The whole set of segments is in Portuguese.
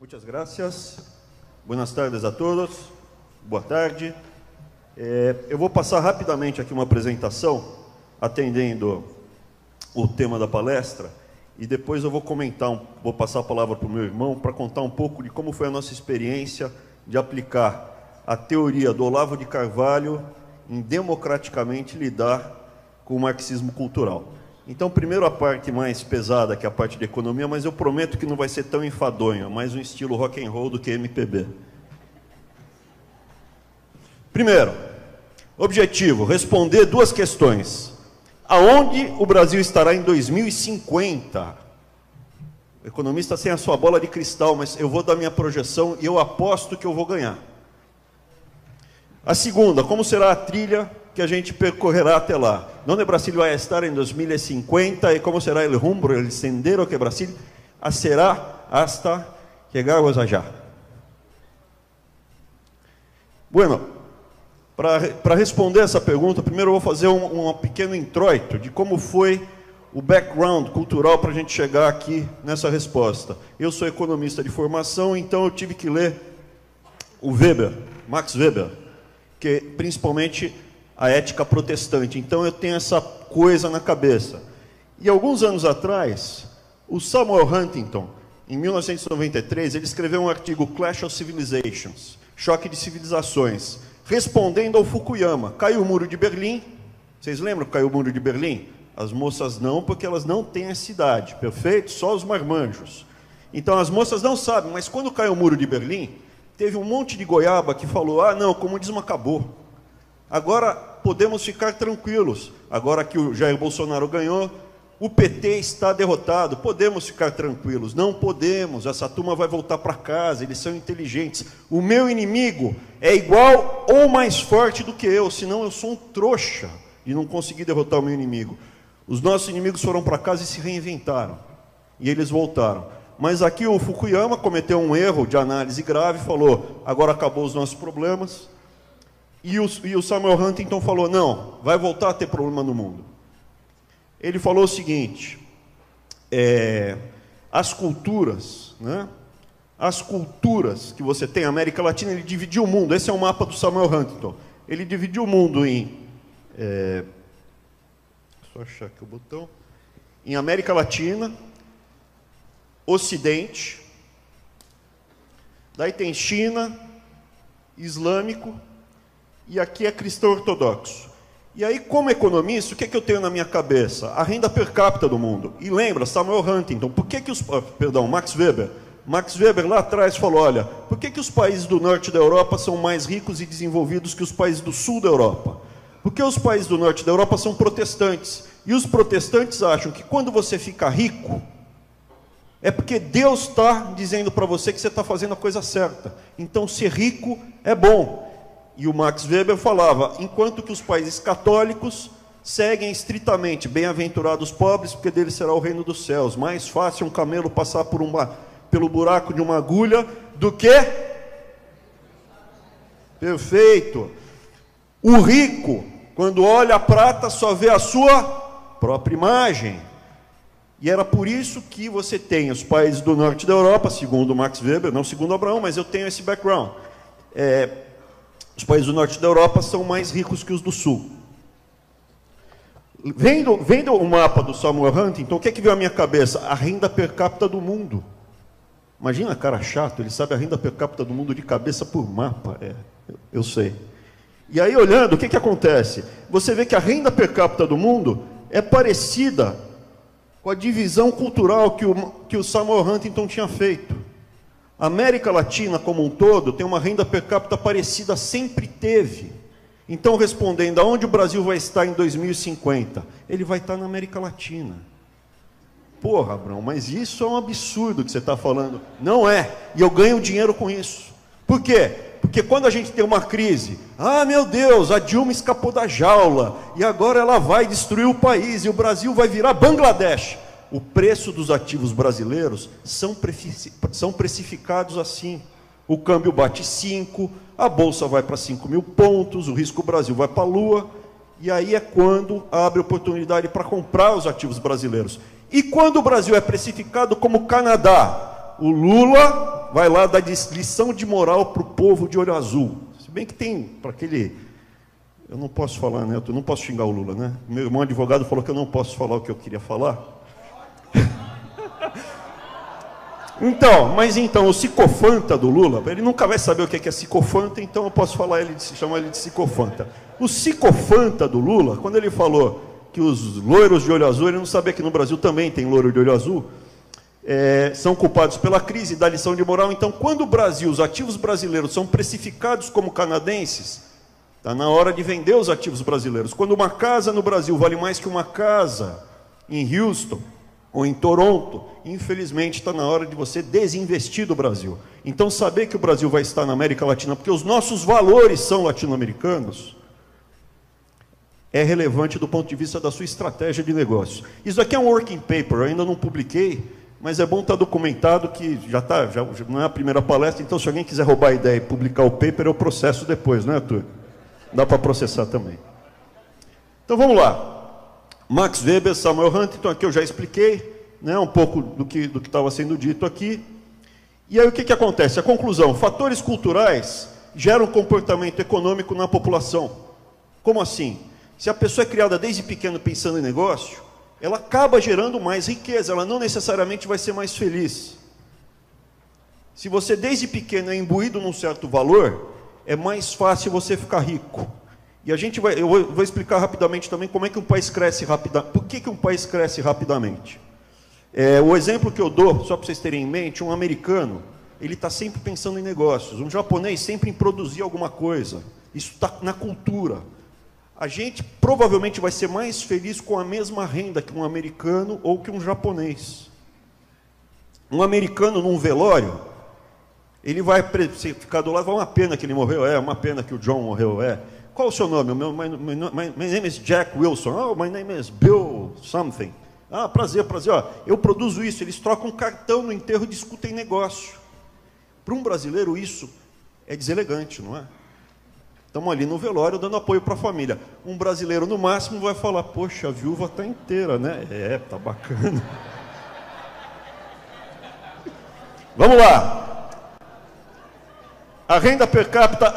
Muchas gracias. Buenas tardes a todos. Boa tarde. Eu vou passar rapidamente aqui uma apresentação, atendendo o tema da palestra, e depois eu vou comentar, vou passar a palavra para o meu irmão para contar um pouco de como foi a nossa experiência de aplicar a teoria do Olavo de Carvalho em democraticamente lidar com o marxismo cultural. Então, primeiro a parte mais pesada, que é a parte de economia, mas eu prometo que não vai ser tão enfadonha, mais um estilo rock and roll do que MPB. Primeiro, objetivo, responder duas questões. Aonde o Brasil estará em 2050? O economista sem a sua bola de cristal, mas eu vou dar minha projeção e eu aposto que eu vou ganhar. A segunda, como será a trilha que a gente percorrerá até lá? Onde Brasil vai estar em 2050 e como será o rumbo, o sendero que Brasil será hasta chegarmos allá? Bueno, para responder essa pergunta, primeiro eu vou fazer um pequeno introito de como foi o background cultural para a gente chegar aqui nessa resposta. Eu sou economista de formação, então eu tive que ler o Weber, Max Weber, que principalmente a ética protestante. Então eu tenho essa coisa na cabeça. E alguns anos atrás, o Samuel Huntington, em 1993, ele escreveu um artigo, Clash of Civilizations, Choque de Civilizações, respondendo ao Fukuyama. Caiu o muro de Berlim. Vocês lembram que caiu o muro de Berlim? As moças não, porque elas não têm a cidade, perfeito? Só os marmanjos. Então as moças não sabem, mas quando caiu o muro de Berlim, teve um monte de goiaba que falou, ah não, o comunismo acabou. Agora podemos ficar tranquilos. Agora que o Jair Bolsonaro ganhou, o PT está derrotado. Podemos ficar tranquilos. Não podemos. Essa turma vai voltar para casa. Eles são inteligentes. O meu inimigo é igual ou mais forte do que eu. Senão eu sou um trouxa e não consegui derrotar o meu inimigo. Os nossos inimigos foram para casa e se reinventaram. E eles voltaram. Mas aqui o Fukuyama cometeu um erro de análise grave. Falou, agora acabou os nossos problemas. E o Samuel Huntington falou, não, vai voltar a ter problema no mundo. Ele falou o seguinte, as culturas, né? As culturas que você tem, a América Latina, ele dividiu o mundo, esse é o mapa do Samuel Huntington, ele dividiu o mundo em, só achar aqui o botão, em América Latina, Ocidente, daí tem China, Islâmico, e aqui é cristão ortodoxo. E aí, como economista, o que é que eu tenho na minha cabeça? A renda per capita do mundo. E lembra, Samuel Huntington, por que os... Perdão, Max Weber. Max Weber lá atrás falou, olha, por que os países do norte da Europa são mais ricos e desenvolvidos que os países do sul da Europa? Porque os países do norte da Europa são protestantes. E os protestantes acham que quando você fica rico, é porque Deus está dizendo para você que você está fazendo a coisa certa. Então, ser rico é bom. E o Max Weber falava, enquanto que os países católicos seguem estritamente, bem-aventurados pobres, porque deles será o reino dos céus. Mais fácil um camelo passar pelo buraco de uma agulha do que... Perfeito. O rico, quando olha a prata, só vê a sua própria imagem. E era por isso que você tem os países do norte da Europa, segundo Max Weber, não segundo Abraão, mas eu tenho esse background. Os países do norte da Europa são mais ricos que os do sul. Vendo o mapa do Samuel Huntington, o que é que veio à minha cabeça? A renda per capita do mundo. Imagina, cara chato, ele sabe a renda per capita do mundo de cabeça por mapa. Eu sei. E aí, olhando, o que acontece? Você vê que a renda per capita do mundo é parecida com a divisão cultural que o Samuel Huntington tinha feito. A América Latina, como um todo, tem uma renda per capita parecida, sempre teve. Então, respondendo, aonde o Brasil vai estar em 2050? Ele vai estar na América Latina. Porra, Abrão, mas isso é um absurdo que você está falando. Não é, e eu ganho dinheiro com isso. Por quê? Porque quando a gente tem uma crise, ah, meu Deus, a Dilma escapou da jaula, e agora ela vai destruir o país, e o Brasil vai virar Bangladesh. O preço dos ativos brasileiros são precificados assim. O câmbio bate 5, a Bolsa vai para 5.000 pontos, o risco Brasil vai para a Lua, e aí é quando abre oportunidade para comprar os ativos brasileiros. E quando o Brasil é precificado como Canadá, o Lula vai lá dar lição de moral para o povo de olho azul. Se bem que tem para aquele... Eu não posso falar, né? Eu não posso xingar o Lula, né? Meu irmão advogado falou que eu não posso falar o que eu queria falar. Então, o psicofanta do Lula, ele nunca vai saber o que é psicofanta, então eu posso chamar ele de psicofanta. O psicofanta do Lula, quando ele falou que os loiros de olho azul, ele não sabia que no Brasil também tem loiro de olho azul, são culpados pela crise da lição de moral. Então, quando o Brasil, os ativos brasileiros são precificados como canadenses, está na hora de vender os ativos brasileiros. Quando uma casa no Brasil vale mais que uma casa em Houston ou em Toronto, infelizmente está na hora de você desinvestir do Brasil. Então, saber que o Brasil vai estar na América Latina, porque os nossos valores são latino-americanos, é relevante do ponto de vista da sua estratégia de negócio. Isso aqui é um working paper, eu ainda não publiquei, mas é bom estar documentado que já não é a primeira palestra, então se alguém quiser roubar a ideia e publicar o paper, eu processo depois, né, Arthur? Dá para processar também. Então vamos lá. Max Weber, Samuel Huntington, aqui eu já expliquei, né, um pouco do que estava sendo dito aqui. E aí o que acontece? A conclusão, fatores culturais geram comportamento econômico na população. Como assim? Se a pessoa é criada desde pequeno pensando em negócio, ela acaba gerando mais riqueza, ela não necessariamente vai ser mais feliz. Se você desde pequeno é imbuído num certo valor, é mais fácil você ficar rico. E eu vou explicar rapidamente também como é que um país cresce rapidamente. Por que um país cresce rapidamente? O exemplo que eu dou, só para vocês terem em mente, um americano, ele está sempre pensando em negócios. Um japonês sempre em produzir alguma coisa. Isso está na cultura. A gente provavelmente vai ser mais feliz com a mesma renda que um americano ou que um japonês. Um americano num velório, ele vai ficar do lado, uma pena que ele morreu, uma pena que o John morreu, Qual o seu nome? My name is Jack Wilson. Oh, my name is Bill something. Ah, prazer. Ó, eu produzo isso. Eles trocam cartão no enterro e discutem negócio. Para um brasileiro, isso é deselegante, não é? Estamos ali no velório dando apoio para a família. Um brasileiro, no máximo, vai falar, poxa, a viúva está inteira, né? Tá bacana. Vamos lá. A renda per capita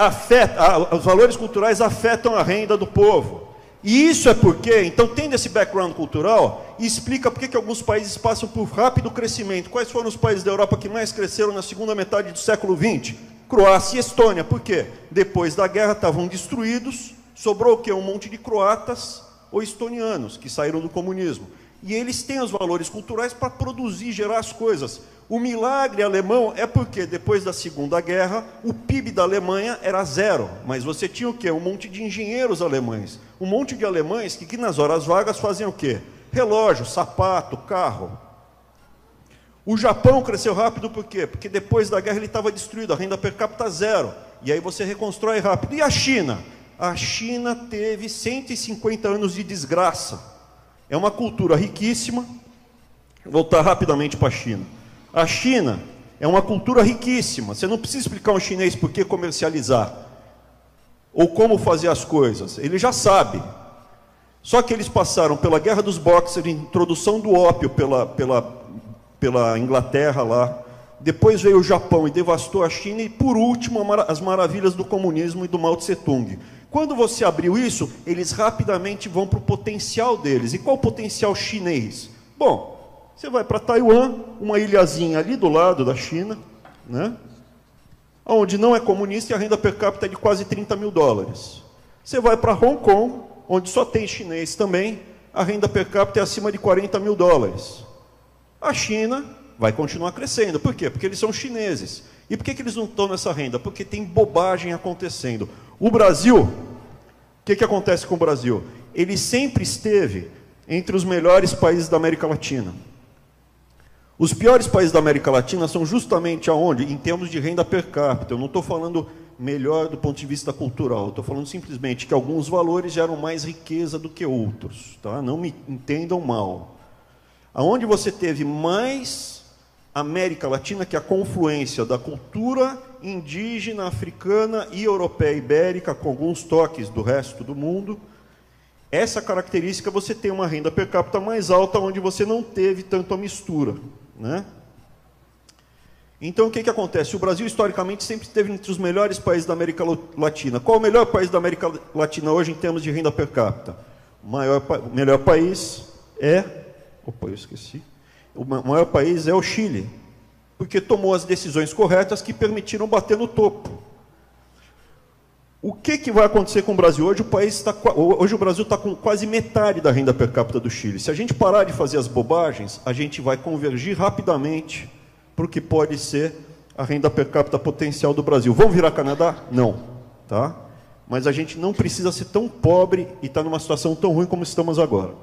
os valores culturais afetam a renda do povo. E isso é porque, então, tendo esse background cultural, explica por que alguns países passam por rápido crescimento. Quais foram os países da Europa que mais cresceram na segunda metade do século XX? Croácia e Estônia. Por quê? Depois da guerra estavam destruídos, sobrou o quê? Um monte de croatas ou estonianos que saíram do comunismo. E eles têm os valores culturais para produzir, gerar as coisas. O milagre alemão é porque, depois da Segunda Guerra, o PIB da Alemanha era zero. Mas você tinha o quê? Um monte de engenheiros alemães. Um monte de alemães que nas horas vagas faziam o quê? Relógio, sapato, carro. O Japão cresceu rápido por quê? Porque depois da guerra ele estava destruído, a renda per capita zero. E aí você reconstrói rápido. E a China? A China teve 150 anos de desgraça. É uma cultura riquíssima. Vou voltar rapidamente para a China. A China é uma cultura riquíssima. Você não precisa explicar ao chinês por que comercializar ou como fazer as coisas. Ele já sabe. Só que eles passaram pela Guerra dos Boxers, introdução do ópio pela Inglaterra lá. Depois veio o Japão e devastou a China. E, por último, as maravilhas do comunismo e do Mao Tse-tung. Quando você abriu isso, eles rapidamente vão para o potencial deles. E qual o potencial chinês? Bom, você vai para Taiwan, uma ilhazinha ali do lado da China, né? Onde não é comunista e a renda per capita é de quase 30 mil dólares. Você vai para Hong Kong, onde só tem chinês também, a renda per capita é acima de 40 mil dólares. A China vai continuar crescendo. Por quê? Porque eles são chineses. E por que eles não estão nessa renda? Porque tem bobagem acontecendo. O Brasil, o que acontece com o Brasil? Ele sempre esteve entre os melhores países da América Latina. Os piores países da América Latina são justamente aonde? Em termos de renda per capita. Eu não estou falando melhor do ponto de vista cultural, estou falando simplesmente que alguns valores geram mais riqueza do que outros. Tá? Não me entendam mal. Aonde você teve mais América Latina, que é a confluência da cultura indígena, africana e europeia ibérica, com alguns toques do resto do mundo, essa característica você tem uma renda per capita mais alta, onde você não teve tanto a mistura, né? Então, o que acontece? O Brasil, historicamente, sempre esteve entre os melhores países da América Latina. Qual é o melhor país da América Latina hoje em termos de renda per capita? O melhor país é... Opa, eu esqueci. O maior país é o Chile, porque tomou as decisões corretas que permitiram bater no topo. O que vai acontecer com o Brasil? Hoje o Brasil está com quase metade da renda per capita do Chile. Se a gente parar de fazer as bobagens, a gente vai convergir rapidamente para o que pode ser a renda per capita potencial do Brasil. Vamos virar Canadá? Não. Tá? Mas a gente não precisa ser tão pobre e estar numa situação tão ruim como estamos agora.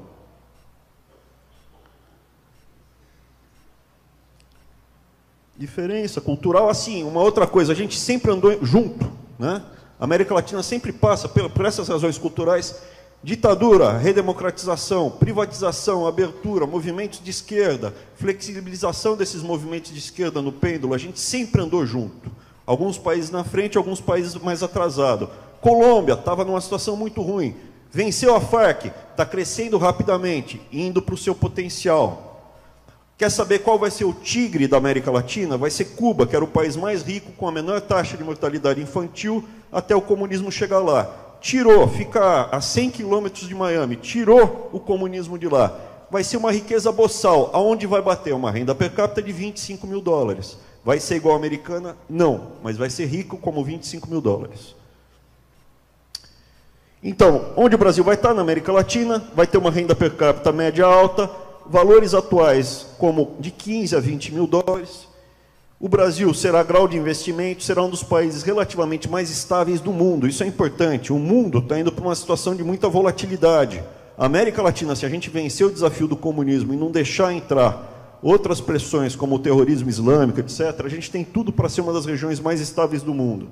Diferença cultural, assim, uma outra coisa, a gente sempre andou junto, né? A América Latina sempre passa por essas razões culturais: ditadura, redemocratização, privatização, abertura, movimentos de esquerda, flexibilização desses movimentos de esquerda no pêndulo. A gente sempre andou junto. Alguns países na frente, alguns países mais atrasados. Colômbia estava numa situação muito ruim. Venceu a Farc, está crescendo rapidamente, indo para o seu potencial. Quer saber qual vai ser o tigre da América Latina? Vai ser Cuba, que era o país mais rico, com a menor taxa de mortalidade infantil, até o comunismo chegar lá. Tirou, fica a 100 quilômetros de Miami, tirou o comunismo de lá. Vai ser uma riqueza boçal. Aonde vai bater? Uma renda per capita de 25 mil dólares. Vai ser igual a americana? Não, mas vai ser rico como 25 mil dólares. Então, onde o Brasil vai estar? Na América Latina, vai ter uma renda per capita média alta, valores atuais como de 15 a 20 mil dólares. O Brasil será grau de investimento, será um dos países relativamente mais estáveis do mundo. Isso é importante. O mundo está indo para uma situação de muita volatilidade. A América Latina, se a gente vencer o desafio do comunismo e não deixar entrar outras pressões como o terrorismo islâmico, etc., a gente tem tudo para ser uma das regiões mais estáveis do mundo.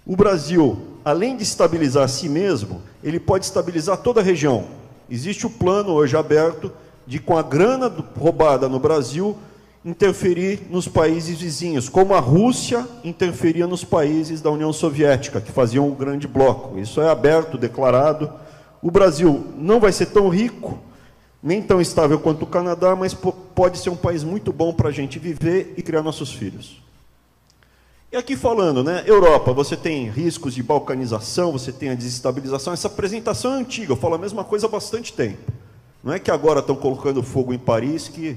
O Brasil, além de estabilizar a si mesmo, ele pode estabilizar toda a região. Existe o plano hoje aberto de, com a grana roubada no Brasil, interferir nos países vizinhos, como a Rússia interferia nos países da União Soviética, que faziam um grande bloco. Isso é aberto, declarado. O Brasil não vai ser tão rico, nem tão estável quanto o Canadá, mas pode ser um país muito bom para a gente viver e criar nossos filhos. E aqui falando, né, Europa, você tem riscos de balcanização, você tem a desestabilização. Essa apresentação é antiga, eu falo a mesma coisa há bastante tempo. Não é que agora estão colocando fogo em Paris, que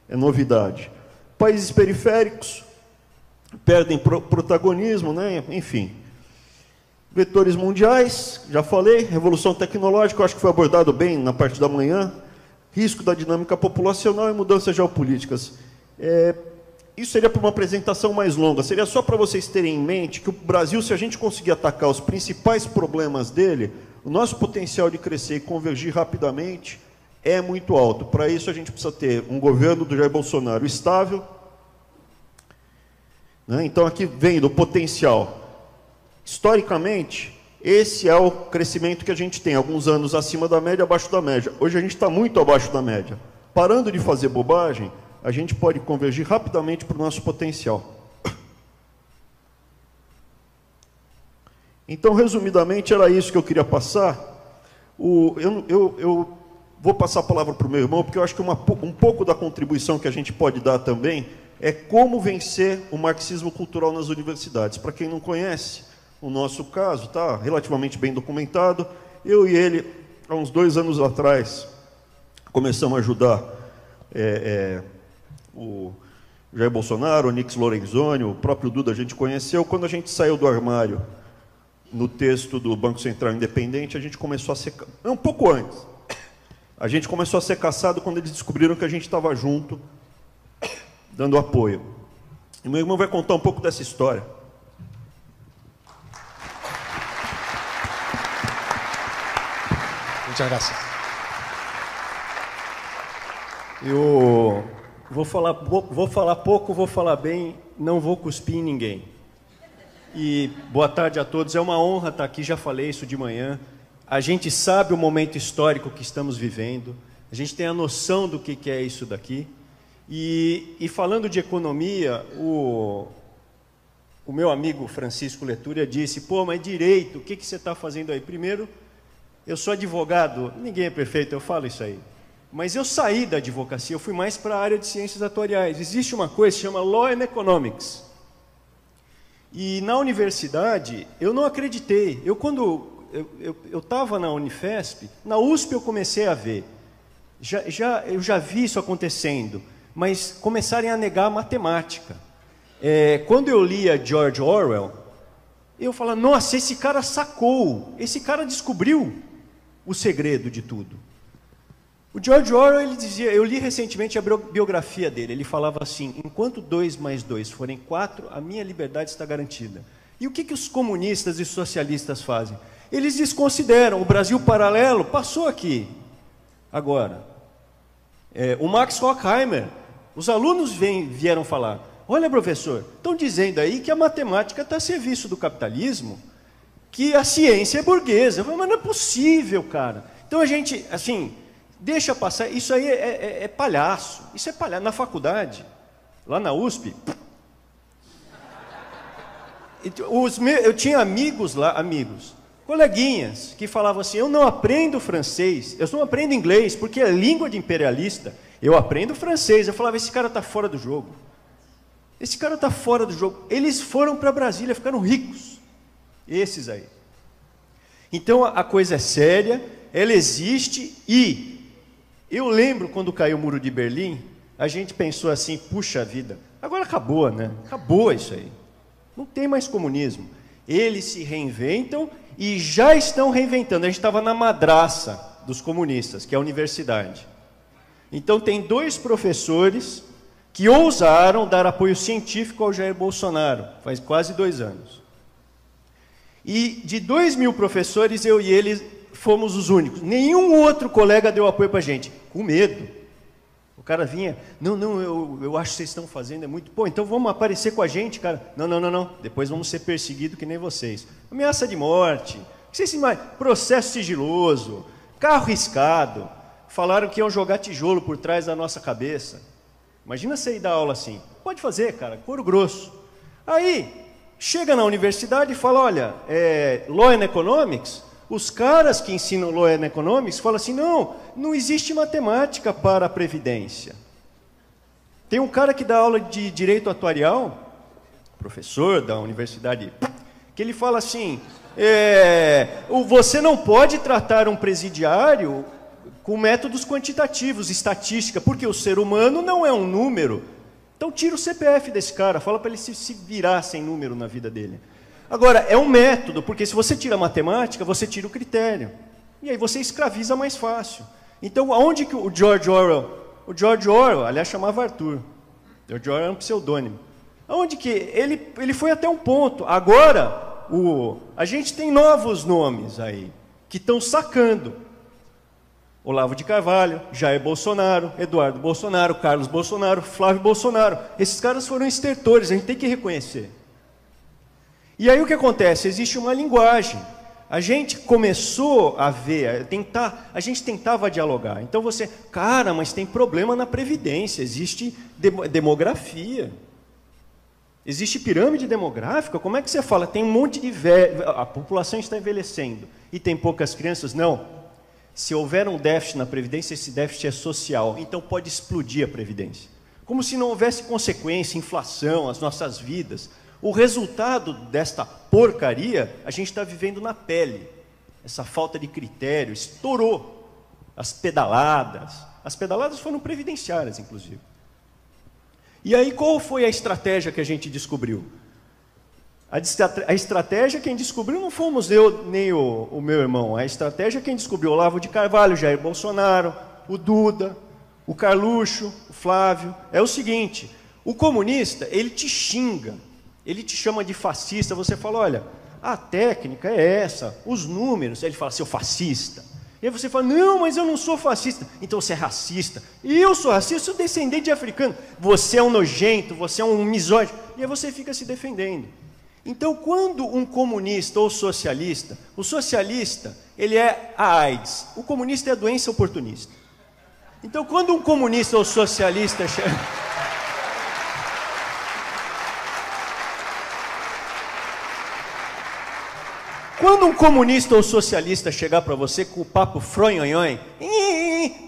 é novidade. Países periféricos perdem protagonismo, né? Enfim. Vetores mundiais, já falei. Revolução tecnológica, eu acho que foi abordado bem na parte da manhã. Risco da dinâmica populacional e mudanças geopolíticas. Isso seria para uma apresentação mais longa. Seria só para vocês terem em mente que o Brasil, se a gente conseguir atacar os principais problemas dele, o nosso potencial de crescer e convergir rapidamente é muito alto. Para isso, a gente precisa ter um governo do Jair Bolsonaro estável, né? Então, aqui vem do potencial. Historicamente, esse é o crescimento que a gente tem, alguns anos acima da média, abaixo da média. Hoje a gente está muito abaixo da média. Parando de fazer bobagem, a gente pode convergir rapidamente para o nosso potencial. Então, resumidamente, era isso que eu queria passar. Eu vou passar a palavra para o meu irmão, porque eu acho que um pouco da contribuição que a gente pode dar também é como vencer o marxismo cultural nas universidades. Para quem não conhece, o nosso caso está relativamente bem documentado. Eu e ele, há uns 2 anos atrás, começamos a ajudar o Jair Bolsonaro, o Nix Lorenzoni, o próprio Duda a gente conheceu. Quando a gente saiu do armário no texto do Banco Central Independente, a gente começou a ser... Um pouco antes. A gente começou a ser caçado quando eles descobriram que a gente estava junto, dando apoio. E meu irmão vai contar um pouco dessa história. Muchas gracias. Eu vou falar pouco, vou falar bem, não vou cuspir em ninguém. E boa tarde a todos, é uma honra estar aqui, já falei isso de manhã. A gente sabe o momento histórico que estamos vivendo, a gente tem a noção do que é isso daqui. E falando de economia, o meu amigo Francisco Letúria disse, pô, mas direito, o que você está fazendo aí? Primeiro, eu sou advogado, ninguém é perfeito, eu falo isso aí. Mas eu saí da advocacia, eu fui mais para a área de ciências atuariais. Existe uma coisa que se chama Law and Economics. E na universidade, eu não acreditei. Quando eu estava na Unifesp, na USP eu comecei a ver. Eu já vi isso acontecendo, mas começarem a negar a matemática. Quando eu lia George Orwell, eu falava, nossa, esse cara sacou, esse cara descobriu o segredo de tudo. O George Orwell, ele dizia, eu li recentemente a biografia dele, ele falava assim, enquanto 2 mais 2 forem 4, a minha liberdade está garantida. E o que os comunistas e socialistas fazem? Eles desconsideram, o Brasil paralelo passou aqui. Agora, o Max Horkheimer, os alunos vieram falar, olha professor, estão dizendo aí que a matemática está a serviço do capitalismo, que a ciência é burguesa. Eu falei, mas não é possível, cara. Então a gente, assim... Deixa passar, isso aí é palhaço, isso é palhaço. Na faculdade, lá na USP, eu tinha amigos lá, coleguinhas, que falavam assim, eu não aprendo francês, eu não aprendo inglês, porque é língua de imperialista, eu aprendo francês. Eu falava, esse cara está fora do jogo, esse cara está fora do jogo. Eles foram para Brasília, ficaram ricos, esses aí. Então a coisa é séria, ela existe e... Eu lembro quando caiu o Muro de Berlim, a gente pensou assim, puxa vida, agora acabou, né? Acabou isso aí. Não tem mais comunismo. Eles se reinventam e já estão reinventando. A gente estava na madraça dos comunistas, que é a universidade. Então tem 2 professores que ousaram dar apoio científico ao Jair Bolsonaro, faz quase 2 anos. E de 2.000 professores, eu e eles fomos os únicos. Nenhum outro colega deu apoio para a gente, com medo. O cara vinha, não, eu acho que vocês estão fazendo, é muito... Pô, então vamos aparecer com a gente, cara. Não, depois vamos ser perseguidos que nem vocês. Ameaça de morte, processo sigiloso, carro riscado. Falaram que iam jogar tijolo por trás da nossa cabeça. Imagina você ir dar aula assim. Pode fazer, cara, couro grosso. Aí, chega na universidade e fala, olha, Law and Economics... Os caras que ensinam Law and Economics falam assim, não existe matemática para a Previdência. Tem um cara que dá aula de Direito Atuarial, professor da universidade, que ele fala assim, você não pode tratar um presidiário com métodos quantitativos, estatística, porque o ser humano não é um número. Então tira o CPF desse cara, fala para ele se virar sem número na vida dele. Agora, é um método, porque se você tira a matemática, você tira o critério. E aí você escraviza mais fácil. Então, aonde que o George Orwell, aliás, chamava Arthur. O George Orwell era um pseudônimo. Aonde que ele foi até um ponto. Agora, a gente tem novos nomes aí, que estão sacando. Olavo de Carvalho, Jair Bolsonaro, Eduardo Bolsonaro, Carlos Bolsonaro, Flávio Bolsonaro. Esses caras foram estertores, a gente tem que reconhecer. E aí o que acontece? Existe uma linguagem. A gente começou a ver, a gente tentava dialogar. Então você, cara, mas tem problema na Previdência, existe demografia. Existe pirâmide demográfica? Como é que você fala? Tem um monte de velho, a população está envelhecendo e tem poucas crianças? Não. Se houver um déficit na Previdência, esse déficit é social, então pode explodir a Previdência. Como se não houvesse consequência, inflação, as nossas vidas. O resultado desta porcaria, a gente está vivendo na pele. Essa falta de critério estourou. As pedaladas foram previdenciárias, inclusive. E aí, qual foi a estratégia que a gente descobriu? A estratégia quem descobriu não fomos eu nem o meu irmão. A estratégia quem descobriu, Olavo de Carvalho, Jair Bolsonaro, o Duda, o Carluxo, o Flávio. É o seguinte, o comunista, ele te xinga. Ele te chama de fascista, você fala, olha, a técnica é essa, os números. Aí ele fala, seu fascista. E aí você fala, não, mas eu não sou fascista. Então você é racista. E eu sou racista, eu sou descendente de africano. Você é um nojento, você é um misógino. E aí você fica se defendendo. Então, quando um comunista ou socialista, o socialista, ele é a AIDS, o comunista é a doença oportunista. Então, quando um comunista ou socialista... Quando um comunista ou socialista chegar para você com o papo fronhonhon,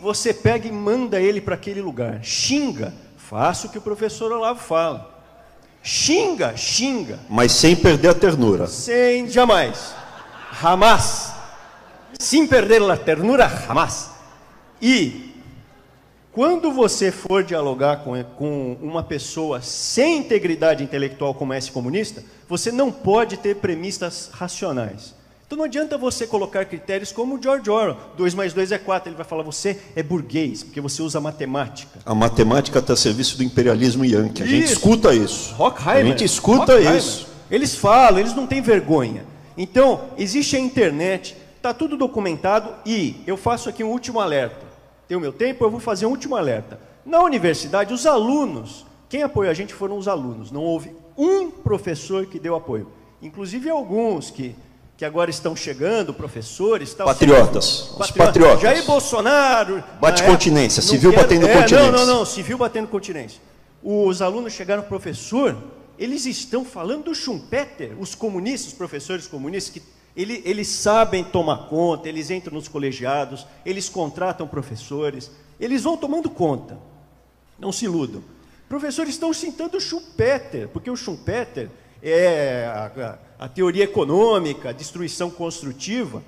você pega e manda ele para aquele lugar. Xinga, faça o que o professor Olavo fala. Xinga, xinga. Mas sem perder a ternura. Sem, jamais. Jamás. Sem perder a ternura, jamás. E quando você for dialogar com uma pessoa sem integridade intelectual como esse comunista, você não pode ter premissas racionais. Então não adianta você colocar critérios como o George Orwell, 2 mais 2 é 4, ele vai falar, você é burguês, porque você usa matemática. A matemática está a serviço do imperialismo yankee, a gente escuta isso. Horkheimer, a gente escuta isso. Eles falam, eles não têm vergonha. Então, existe a internet, está tudo documentado e eu faço aqui um último alerta. Tem o meu tempo, eu vou fazer um último alerta. Na universidade, os alunos, quem apoiou a gente foram os alunos, não houve um professor que deu apoio. Inclusive alguns que agora estão chegando, professores... Tal, patriotas, os patriotas. Jair Bolsonaro... Bate continência, civil batendo continência. Não, civil batendo continência. Os alunos chegaram, professor, eles estão falando do Schumpeter, os comunistas, os professores comunistas, que eles sabem tomar conta, eles entram nos colegiados, eles contratam professores, eles vão tomando conta. Não se iludam. Professores estão citando o Schumpeter, porque o Schumpeter é a teoria econômica, a destruição construtiva.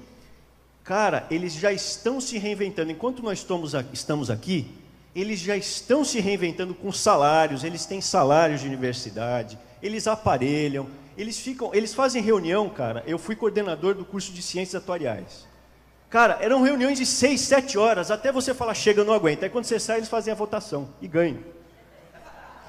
Cara, eles já estão se reinventando. Enquanto nós estamos aqui, eles já estão se reinventando com salários, eles têm salários de universidade, eles aparelham, eles fazem reunião, cara. Eu fui coordenador do curso de Ciências Atuariais. Cara, eram reuniões de 6, 7 horas, até você falar, chega, eu não aguento. Aí quando você sai, eles fazem a votação e ganham.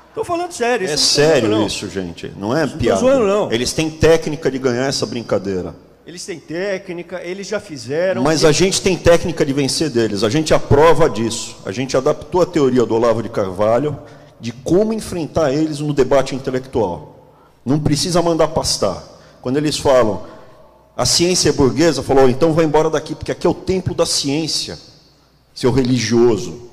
Estou falando sério. É sério isso, gente. Não é piada. Não estou zoando, não. Eles têm técnica de ganhar essa brincadeira. Eles têm técnica, eles já fizeram... Mas a gente tem técnica de vencer deles. A gente aprova disso. A gente adaptou a teoria do Olavo de Carvalho de como enfrentar eles no debate intelectual. Não precisa mandar pastar. Quando eles falam, a ciência é burguesa, falou, então vai embora daqui, porque aqui é o templo da ciência, seu religioso.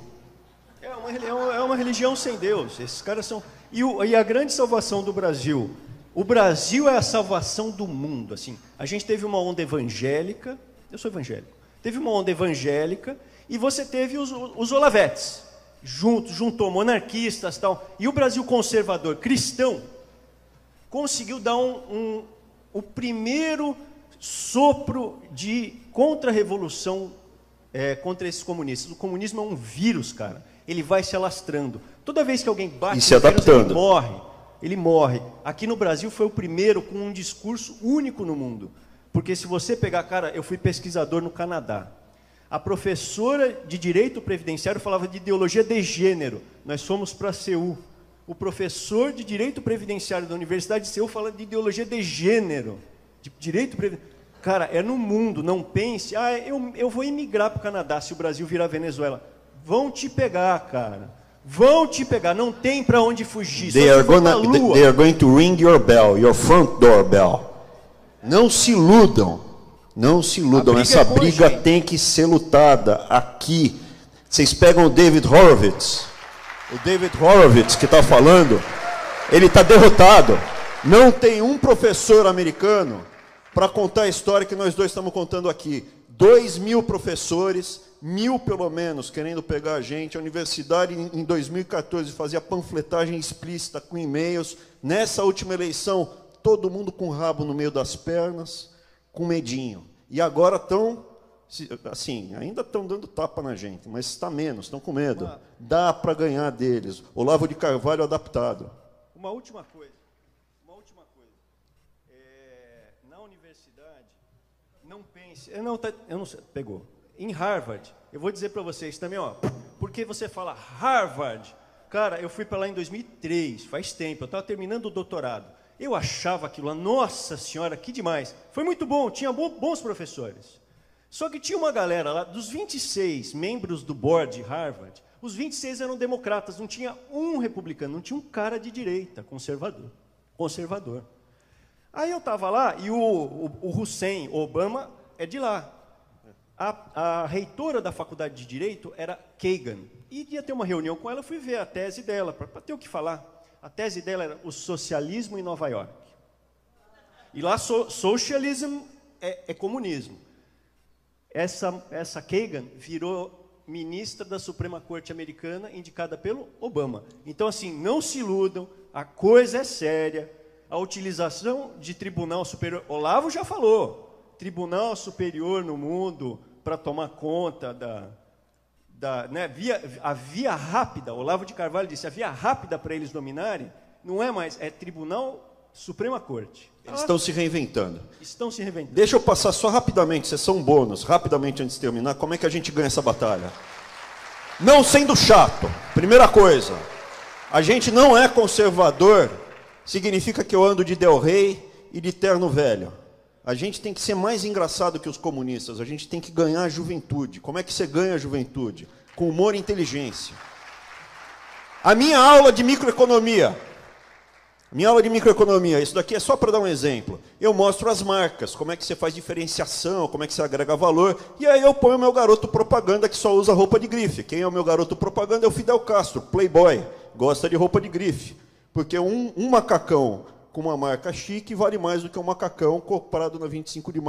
É uma religião sem Deus. Esses caras são... E a grande salvação do Brasil... O Brasil é a salvação do mundo. Assim, a gente teve uma onda evangélica, eu sou evangélico, teve uma onda evangélica e você teve os Olavetes, juntou monarquistas e tal. E o Brasil conservador cristão conseguiu dar o primeiro sopro de contra-revolução contra esses comunistas. O comunismo é um vírus, cara. Ele vai se alastrando. Toda vez que alguém bate se adaptando. Ele morre. Ele morre. Aqui no Brasil foi o primeiro com um discurso único no mundo. Porque se você pegar, cara, eu fui pesquisador no Canadá. A professora de Direito Previdenciário falava de ideologia de gênero. Nós fomos para Seul. O professor de Direito Previdenciário da Universidade de Seul fala de ideologia de gênero. De direito previdenciário. Cara, é no mundo, não pense, eu vou emigrar para o Canadá se o Brasil virar Venezuela. Vão te pegar, cara. Vão te pegar, não tem para onde fugir. They are going to ring your bell, your front door bell. Não se iludam, não se iludam. Essa briga tem que ser lutada aqui. Vocês pegam o David Horowitz que está falando, ele está derrotado. Não tem um professor americano para contar a história que nós dois estamos contando aqui. 2.000 professores, 1.000 pelo menos, querendo pegar a gente. A universidade, em 2014, fazia panfletagem explícita com e-mails. Nessa última eleição, todo mundo com o rabo no meio das pernas, com medinho. E agora estão, assim, ainda estão dando tapa na gente, mas está menos, estão com medo. Dá para ganhar deles. Olavo de Carvalho adaptado. Uma última coisa. Na universidade, não pense... Eu não sei, pegou. Em Harvard, eu vou dizer para vocês também, ó, porque você fala Harvard, cara, eu fui para lá em 2003, faz tempo, eu estava terminando o doutorado, eu achava aquilo lá, nossa senhora, que demais, foi muito bom, tinha bons professores, só que tinha uma galera lá, dos 26 membros do board de Harvard, os 26 eram democratas, não tinha um republicano, não tinha um cara de direita, conservador. Aí eu estava lá, e o Hussein Obama é de lá. A reitora da faculdade de Direito era Kagan. E ia ter uma reunião com ela, eu fui ver a tese dela, para ter o que falar. A tese dela era o socialismo em Nova York. E lá, socialismo é comunismo. Essa Kagan virou ministra da Suprema Corte Americana, indicada pelo Obama. Então, assim, não se iludam, a coisa é séria. A utilização de tribunal superior... Olavo já falou, tribunal superior no mundo para tomar conta né, a via rápida, Olavo de Carvalho disse, a via rápida para eles dominarem, não é mais, é Tribunal Suprema Corte. Eles estão se reinventando. Estão se reinventando. Deixa eu passar só rapidamente, sessão bônus, rapidamente antes de terminar, como é que a gente ganha essa batalha? Não sendo chato. Primeira coisa, a gente não é conservador, significa que eu ando de Del Rey e de terno velho. A gente tem que ser mais engraçado que os comunistas, a gente tem que ganhar a juventude. Como é que você ganha a juventude? Com humor e inteligência. A minha aula de microeconomia, isso daqui é só para dar um exemplo. Eu mostro as marcas, como é que você faz diferenciação, como é que você agrega valor, e aí eu ponho o meu garoto propaganda que só usa roupa de grife. Quem é o meu garoto propaganda é o Fidel Castro, playboy, gosta de roupa de grife. Porque um macacão com uma marca chique vale mais do que um macacão comprado na 25 de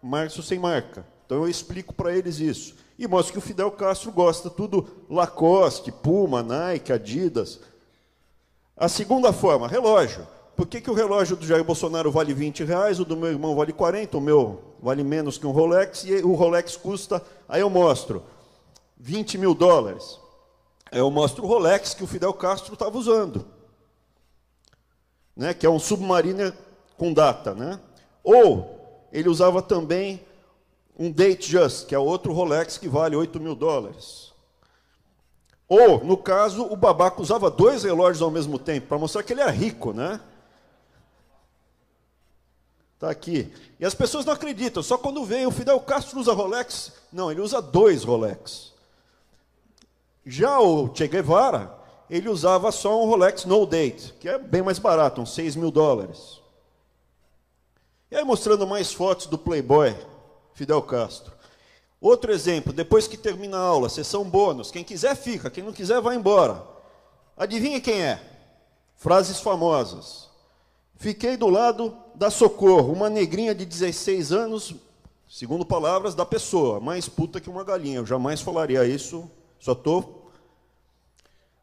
março sem marca. Então eu explico para eles isso. E mostro que o Fidel Castro gosta tudo Lacoste, Puma, Nike, Adidas. A segunda forma, relógio. Por que o relógio do Jair Bolsonaro vale R$20, o do meu irmão vale 40, o meu vale menos que um Rolex, e o Rolex custa, aí eu mostro, $20 mil. Aí eu mostro o Rolex que o Fidel Castro estava usando. Né, que é um Submariner com data. Né? Ou ele usava também um Datejust, que é outro Rolex que vale $8 mil. Ou, no caso, o babaca usava 2 relógios ao mesmo tempo, para mostrar que ele era rico, né? Está aqui. E as pessoas não acreditam, só quando vem o Fidel Castro usa Rolex. Não, ele usa 2 Rolex. Já o Che Guevara, ele usava só um Rolex No Date, que é bem mais barato, uns $6 mil. E aí mostrando mais fotos do playboy Fidel Castro. Outro exemplo, depois que termina a aula, sessão bônus, quem quiser fica, quem não quiser vai embora. Adivinha quem é? Frases famosas. Fiquei do lado da Socorro, uma negrinha de 16 anos, segundo palavras da pessoa, mais puta que uma galinha. Eu jamais falaria isso, só estou...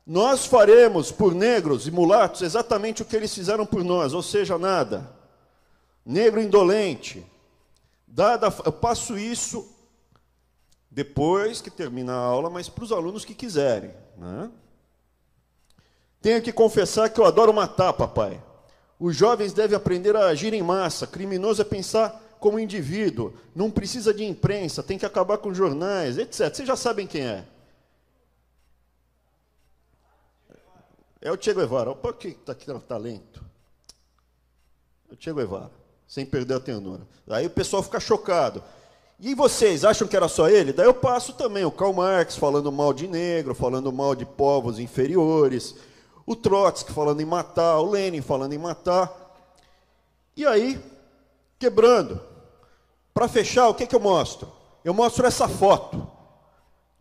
Nós faremos por negros e mulatos exatamente o que eles fizeram por nós, ou seja, nada. Negro indolente. Eu passo isso depois que termina a aula, mas para os alunos que quiserem. Né? Tenho que confessar que eu adoro matar, papai. Os jovens devem aprender a agir em massa. Criminoso é pensar como indivíduo. Não precisa de imprensa, tem que acabar com jornais, etc. Vocês já sabem quem é. É o Che Guevara. Opa, que talento. É o Che Guevara, sem perder a ternura. Aí o pessoal fica chocado. E vocês, acham que era só ele? Daí eu passo também o Karl Marx falando mal de negro, falando mal de povos inferiores, o Trotsky falando em matar, o Lenin falando em matar. E aí, quebrando. Para fechar, o que eu mostro? Eu mostro essa foto.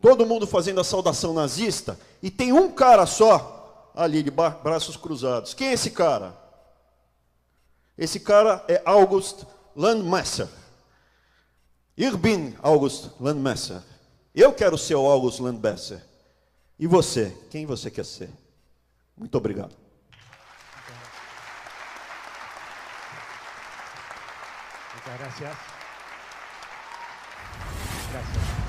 Todo mundo fazendo a saudação nazista, e tem um cara só ali, de braços cruzados. Quem é esse cara? Esse cara é August Landmesser. Ich bin August Landmesser. Eu quero ser o August Landmesser. E você? Quem você quer ser? Muito obrigado. Muchas gracias. Gracias.